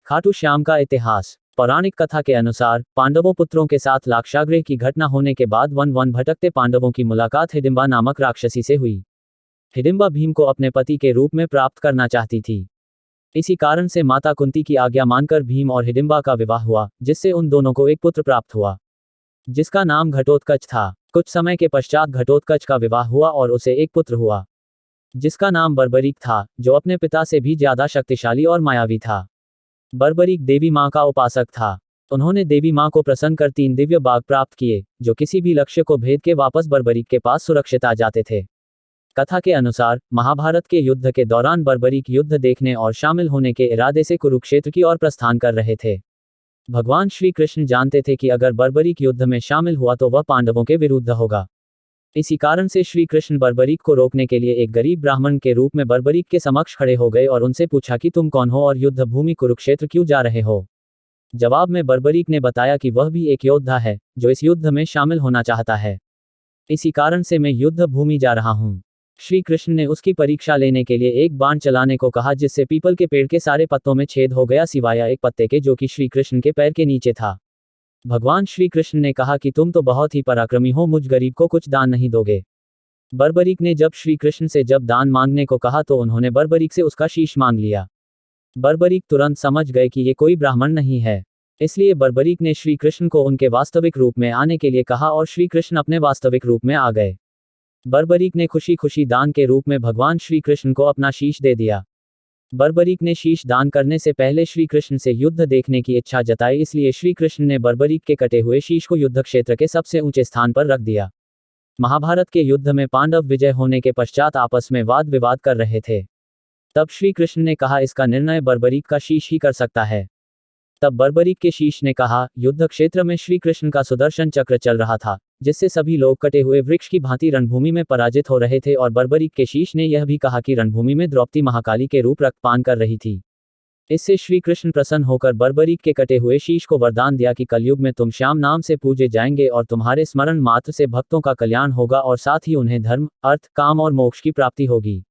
खाटू श्याम का इतिहास। पौराणिक कथा के अनुसार पांडवों पुत्रों के साथ लाक्षागृह की घटना होने के बाद वन वन भटकते पांडवों की मुलाकात हिडिंबा नामक राक्षसी से हुई। हिडिंबा भीम को अपने पति के रूप में प्राप्त करना चाहती थी। इसी कारण से माता कुंती की आज्ञा मानकर भीम और हिडिंबा का विवाह हुआ, जिससे उन दोनों को एक पुत्र प्राप्त हुआ, जिसका नाम घटोत्कच था। कुछ समय के पश्चात घटोत्कच का विवाह हुआ और उसे एक पुत्र हुआ, जिसका नाम बर्बरीक था, जो अपने पिता से भी ज्यादा शक्तिशाली और मायावी था। बर्बरीक देवी माँ का उपासक था। उन्होंने देवी माँ को प्रसन्न कर 3 दिव्य बाघ प्राप्त किए, जो किसी भी लक्ष्य को भेद के वापस बर्बरीक के पास सुरक्षित आ जाते थे। कथा के अनुसार महाभारत के युद्ध के दौरान बर्बरीक युद्ध देखने और शामिल होने के इरादे से कुरुक्षेत्र की ओर प्रस्थान कर रहे थे। भगवान श्री कृष्ण जानते थे कि अगर बर्बरीक युद्ध में शामिल हुआ तो वह पांडवों के विरुद्ध होगा। इसी कारण से श्री कृष्ण बर्बरीक को रोकने के लिए एक गरीब ब्राह्मण के रूप में बर्बरीक के समक्ष खड़े हो गए और उनसे पूछा कि तुम कौन हो और युद्ध भूमि कुरुक्षेत्र क्यों जा रहे हो। जवाब में बर्बरीक ने बताया कि वह भी एक योद्धा है, जो इस युद्ध में शामिल होना चाहता है। इसी कारण से मैं युद्ध भूमि जा रहा हूँ। श्री कृष्ण ने उसकी परीक्षा लेने के लिए एक बाण चलाने को कहा, जिससे पीपल के पेड़ के सारे पत्तों में छेद हो गया सिवाय एक पत्ते के, जो कि श्री कृष्ण के पैर के नीचे था। भगवान श्री कृष्ण ने कहा कि तुम तो बहुत ही पराक्रमी हो, मुझ गरीब को कुछ दान नहीं दोगे। बर्बरीक ने जब श्री कृष्ण से जब दान मांगने को कहा तो उन्होंने बर्बरीक से उसका शीश मांग लिया। बर्बरीक तुरंत समझ गए कि ये कोई ब्राह्मण नहीं है, इसलिए बर्बरीक ने श्री कृष्ण को उनके वास्तविक रूप में आने के लिए कहा और श्री कृष्ण अपने वास्तविक रूप में आ गए। बर्बरीक ने खुशी खुशी दान के रूप में भगवान श्री कृष्ण को अपना शीश दे दिया। बर्बरीक ने शीश दान करने से पहले श्री कृष्ण से युद्ध देखने की इच्छा जताई, इसलिए श्री कृष्ण ने बर्बरीक के कटे हुए शीश को युद्ध क्षेत्र के सबसे ऊंचे स्थान पर रख दिया। महाभारत के युद्ध में पांडव विजय होने के पश्चात आपस में वाद विवाद कर रहे थे। तब श्री कृष्ण ने कहा, इसका निर्णय बर्बरीक का शीश ही कर सकता है। तब बर्बरीक के शीश ने कहा, युद्ध क्षेत्र में श्री कृष्ण का सुदर्शन चक्र चल रहा था, जिससे सभी लोग कटे हुए वृक्ष की भांति रणभूमि में पराजित हो रहे थे, और बर्बरीक के शीश ने यह भी कहा कि रणभूमि में द्रौपदी महाकाली के रूप रक्तपान कर रही थी। इससे श्री कृष्ण प्रसन्न होकर बर्बरीक के कटे हुए शीश को वरदान दिया कि कलयुग में तुम श्याम नाम से पूजे जाएंगे और तुम्हारे स्मरण मात्र से भक्तों का कल्याण होगा और साथ ही उन्हें धर्म, अर्थ, काम और मोक्ष की प्राप्ति होगी।